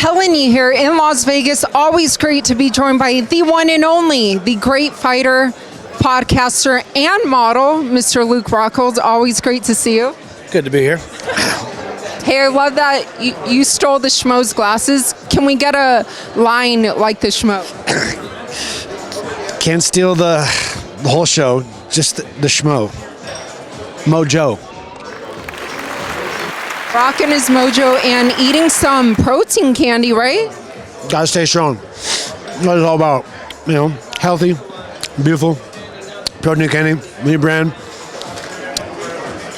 Helen Yee here in Las Vegas. Always great to be joined by the one and only, the great fighter, podcaster, and model, Mr. Luke Rockhold. Always great to see you. Good to be here. Hey, I love that you stole the Schmo's glasses. Can we get a line like the Schmo? Can't steal the whole show, just the Schmo. Mojo. Rocking his mojo and eating some protein candy, right? Gotta stay strong. What it's all about. Healthy, beautiful, protein candy, new brand.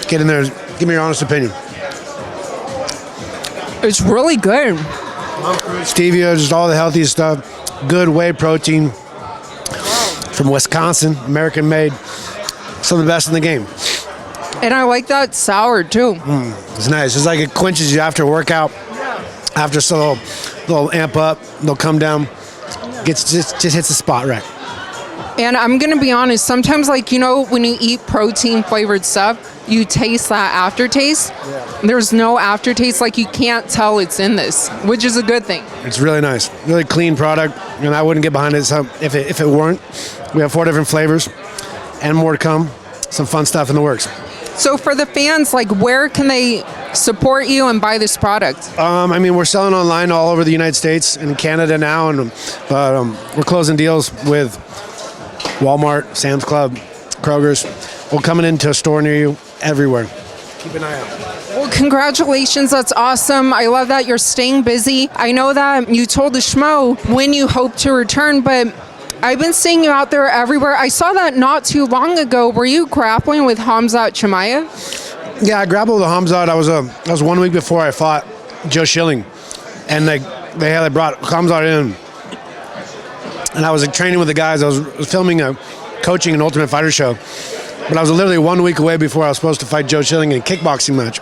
Get in there, give me your honest opinion. It's really good. Stevia, just all the healthy stuff. Good whey protein from Wisconsin, American made. Some of the best in the game. And I like that sour too. It's nice. It's like it quenches you after a workout. After so they'll amp up, they'll come down. Just hits the spot right. And I'm gonna be honest, sometimes when you eat protein flavored stuff, you taste that aftertaste. Yeah. There's no aftertaste, like you can't tell it's in this, which is a good thing. It's really nice. Really clean product, and I wouldn't get behind it if it weren't. We have 4 different flavors and more to come. Some fun stuff in the works. So for the fans, where can they support you and buy this product? We're selling online all over the United States and Canada now, and we're closing deals with Walmart, Sam's Club, Kroger's. We're coming into a store near you everywhere. Keep an eye out. Well, congratulations. That's awesome. I love that you're staying busy. I know that you told the Schmo when you hope to return, but I've been seeing you out there everywhere. I saw that not too long ago. Were you grappling with Khamzat Chimaev? Yeah, I grappled with Hamzat. I was 1 week before I fought Joe Schilling, and they brought Khamzat in, and I was training with the guys. I was filming coaching an Ultimate Fighter show, but I was literally 1 week away before I was supposed to fight Joe Schilling in a kickboxing match.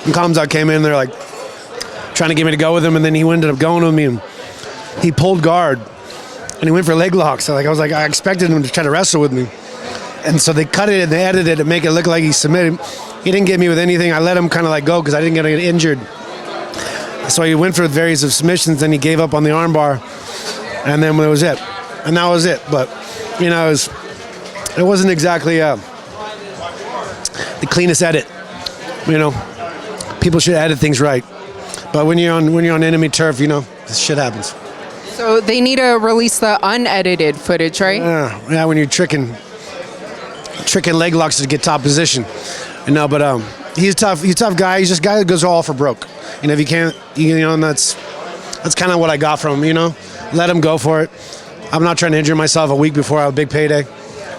And Khamzat came in, they're trying to get me to go with him, and then he ended up going with me, and he pulled guard. And he went for leg locks. So I expected him to try to wrestle with me. And so they cut it and they edited it to make it look like he submitted. He didn't get me with anything. I let him kind of go because I didn't get injured. So he went for various of submissions, and he gave up on the armbar. And then it was it. And that was it. But, it wasn't exactly the cleanest edit. People should edit things right. But when you're on enemy turf, this shit happens. So they need to release the unedited footage, right? Yeah, when you're tricking leg locks to get top position. But he's a tough guy. He's just a guy that goes all for broke. If you can't, and that's kind of what I got from him, Let him go for it. I'm not trying to injure myself a week before I have a big payday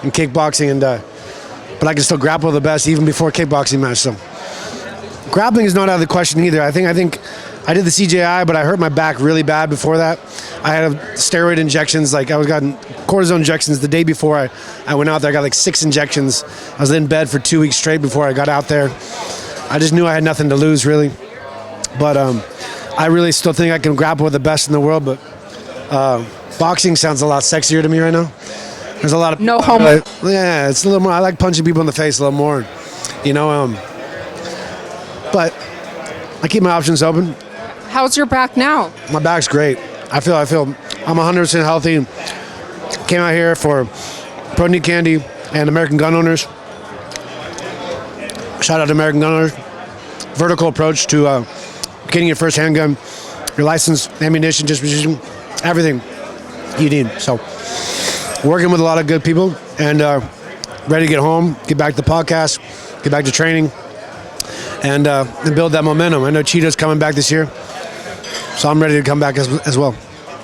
in kickboxing, but I can still grapple the best even before a kickboxing match. So grappling is not out of the question either. I think I did the CJI, but I hurt my back really bad before that. I had steroid injections, I was gotten cortisone injections the day before I went out there. I got 6 injections. I was in bed for 2 weeks straight before I got out there. I just knew I had nothing to lose, really. But I really still think I can grapple with the best in the world, but boxing sounds a lot sexier to me right now. There's a lot of... No homo. Yeah, it's a little more... I like punching people in the face a little more, but I keep my options open. How's your back now? My back's great. I feel I'm 100% healthy. Came out here for protein candy and American gun owners. Shout out to American gun owners. Vertical approach to getting your first handgun, your license, ammunition, disposition, everything you need. So working with a lot of good people and ready to get home, get back to the podcast, get back to training, and build that momentum. I know Cheetah's coming back this year, so I'm ready to come back as well.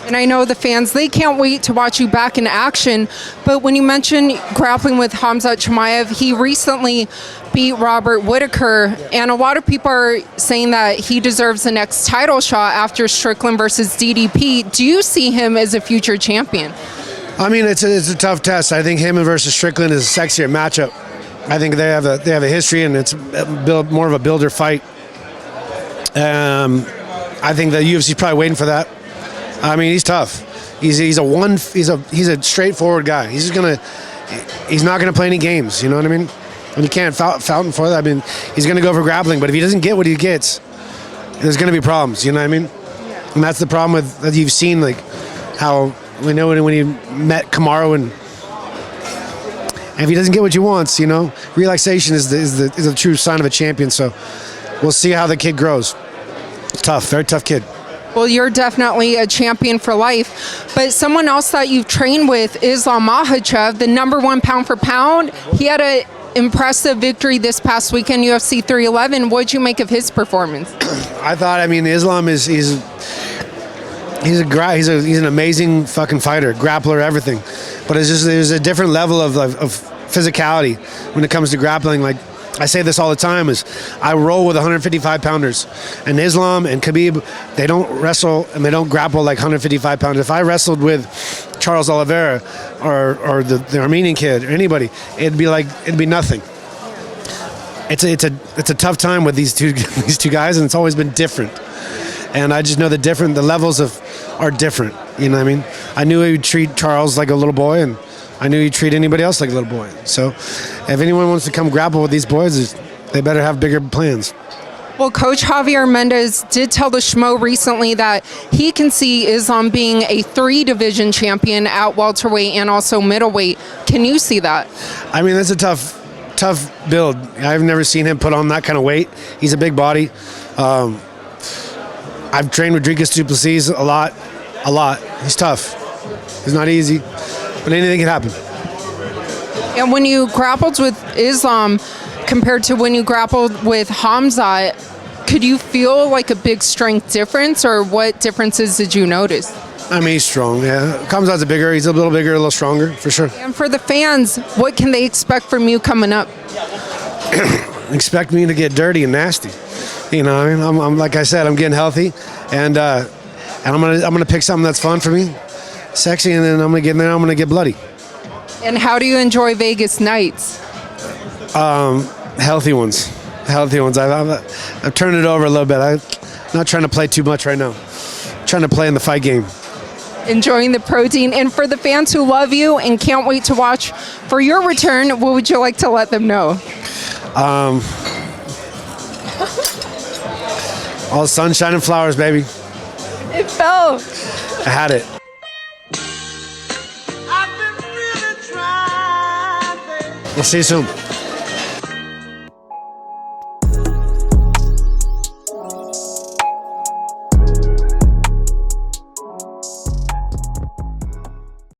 And I know the fans, they can't wait to watch you back in action. But when you mentioned grappling with Hamzat Chimaev, he recently beat Robert Whittaker, and a lot of people are saying that he deserves the next title shot after Strickland versus DDP. Do you see him as a future champion? It's a tough test. I think him versus Strickland is a sexier matchup. I think they have a history, and it's more of a builder fight. I think the UFC's probably waiting for that. He's tough. He's a straightforward guy. He's not gonna play any games. You know what I mean? And you can't fountain for that. He's gonna go for grappling, but if he doesn't get what he gets, there's gonna be problems. You know what I mean? And that's the problem with that you've seen, like how we know when he met Kamaru, and if he doesn't get what he wants, relaxation is the true sign of a champion. So we'll see how the kid grows. Tough, very tough kid. Well, you're definitely a champion for life. But someone else that you've trained with, Islam Makhachev, the #1 pound for pound. He had an impressive victory this past weekend, UFC 311. What'd you make of his performance? I thought, Islam he's an amazing fucking fighter, grappler, everything. But it's just there's a different level of physicality when it comes to grappling. Like I say this all the time, is I roll with 155 pounders, and Islam and Khabib, they don't wrestle and they don't grapple like 155 pounders. If I wrestled with Charles Oliveira or the Armenian kid or anybody, it'd be nothing. It's a tough time with these two guys, and it's always been different. And I just know the levels are different. You know what I mean? I knew he would treat Charles like a little boy, and I knew he'd treat anybody else like a little boy. So if anyone wants to come grapple with these boys, they better have bigger plans. Well, Coach Javier Mendez did tell the Schmo recently that he can see Islam being a 3-division champion at welterweight and also middleweight. Can you see that? That's a tough build. I've never seen him put on that kind of weight. He's a big body. I've trained with Dricus du Plessis a lot. He's tough. He's not easy, but anything can happen. And when you grappled with Islam compared to when you grappled with Hamzat, could you feel like a big strength difference, or what differences did you notice? He's strong, yeah. Khamzat's he's a little bigger, a little stronger, for sure. And for the fans, what can they expect from you coming up? Expect me to get dirty and nasty. I'm like I said, I'm getting healthy, and I'm gonna pick something that's fun for me, sexy, and then I'm gonna get in there. I'm gonna get bloody. And how do you enjoy Vegas nights? Healthy ones. I've turned it over a little bit. I'm not trying to play too much right now. I'm trying to play in the fight game. Enjoying the protein. And for the fans who love you and can't wait to watch for your return, what would you like to let them know? All sunshine and flowers, baby. It fell. I had it. We'll see you soon.